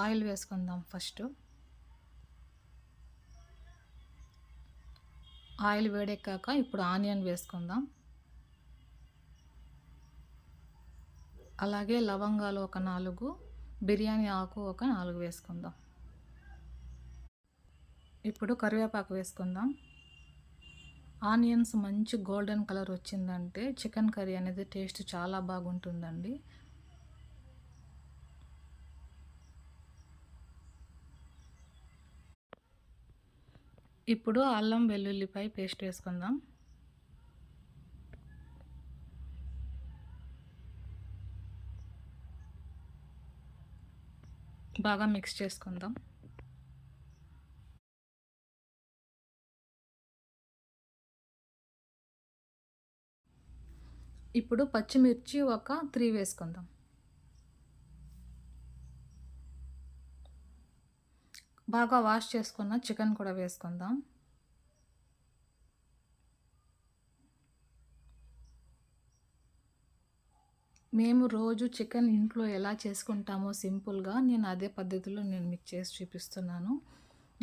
Oil వేసుకుందాం first. Oil వేడెక్కాక ఇప్పుడు ఆనియన్ వేసుకుందాం. అలాగే లవంగాలు ఒక 4, బిర్యానీ ఆకు ఒక 4 వేసుకుందాం. ఇప్పుడు కరివేపాకు వేసుకుందాం. ఆనియన్స్ మంచి గోల్డెన్ కలర్ వచ్చిందంటే చికెన్ కర్రీ అనేది టేస్ట్ చాలా బాగుంటుందండి. ఇప్పుడు అల్లం వెల్లుల్లిపాయ పేస్ట్ వేసుకుందాం. బాగా మిక్స్ చేసుకుందాం. ఇప్పుడు పచ్చిమిర్చి ఒక 3 వేసుకుందాం. బాగా వాష్ చేసుకున్న చికెన్ కూడా వేసుకుందాం. మేము రోజు చికెన్ ఇంట్లో ఎలా చేసుకుంటామో సింపుల్గా నేను అదే పద్ధతిలో నేను మీకు చేసి చూపిస్తున్నాను.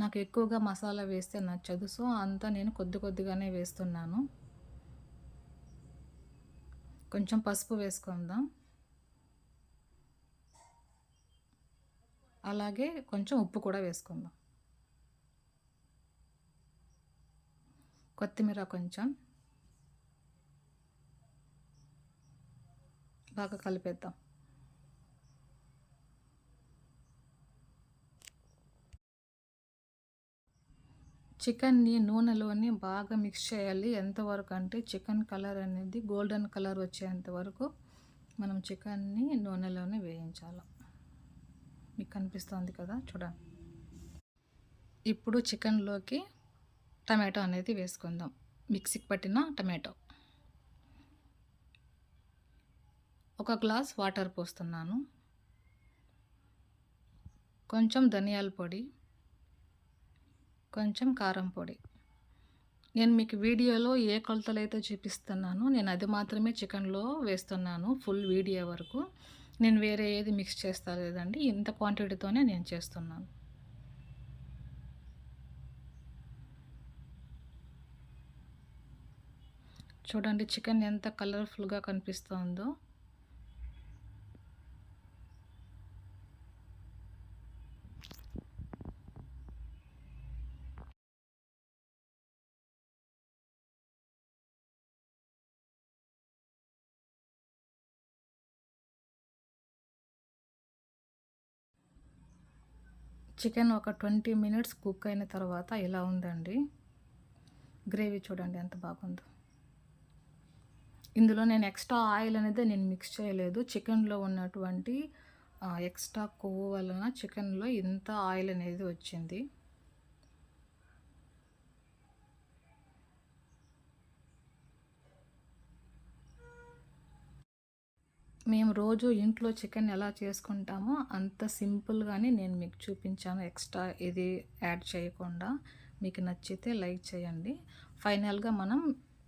నాకు ఎక్కువగా మసాలా వేస్తే నచ్చదు. సో అంతా నేను కొద్దిగానే వేస్తున్నాను. కొంచెం పసుపు వేసుకుందాం. అలాగే కొంచెం ఉప్పు కూడా వేసుకుందాం. కొత్తిమీర కొంచెం. బాగా కలిపేద్దాం. చికెన్ని నూనెలోని బాగా మిక్స్ చేయాలి. ఎంతవరకు అంటే చికెన్ కలర్ అనేది గోల్డెన్ కలర్ వచ్చేంత వరకు మనం చికెన్ని నూనెలోనే వేయించాలి. మీకు కనిపిస్తుంది కదా, చూడండి. ఇప్పుడు చికెన్లోకి టమాటో అనేది వేసుకుందాం. మిక్సీకి పట్టిన టమాటో. ఒక గ్లాస్ వాటర్ పోస్తున్నాను. కొంచెం ధనియాల పొడి, కొంచెం కారం పొడి. నేను మీకు వీడియోలో ఏ కొలతలైతే చూపిస్తున్నానో నేను అది మాత్రమే చికెన్లో వేస్తున్నాను. ఫుల్ వీడియో వరకు నేను వేరే ఏది మిక్స్ చేస్తా లేదండి. ఇంత క్వాంటిటీతోనే నేను చేస్తున్నాను. చూడండి చికెన్ ఎంత కలర్ఫుల్గా కనిపిస్తుందో. చికెన్ ఒక 20 మినిట్స్ కుక్ అయిన తర్వాత ఇలా ఉందండి. గ్రేవీ చూడండి ఎంత బాగుందో. ఇందులో నేను ఎక్స్ట్రా ఆయిల్ అనేది నేను మిక్స్ చేయలేదు. చికెన్లో ఉన్నటువంటి ఎక్స్ట్రా కొవ్వు వలన చికెన్లో ఇంత ఆయిల్ అనేది వచ్చింది. మేము రోజు ఇంట్లో చికెన్ ఎలా చేసుకుంటామో అంత సింపుల్గానే నేను మీకు చూపించాను. ఎక్స్ట్రా ఇది యాడ్ చేయకుండా. మీకు నచ్చితే లైక్ చేయండి. ఫైనల్గా మనం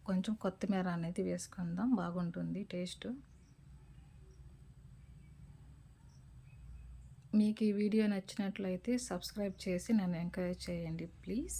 కొంచెం కొత్తిమీర అనేది వేసుకుందాం, బాగుంటుంది టేస్ట్. మీకు ఈ వీడియో నచ్చినట్లయితే సబ్స్క్రైబ్ చేసి నన్ను ఎంకరేజ్ చేయండి ప్లీజ్.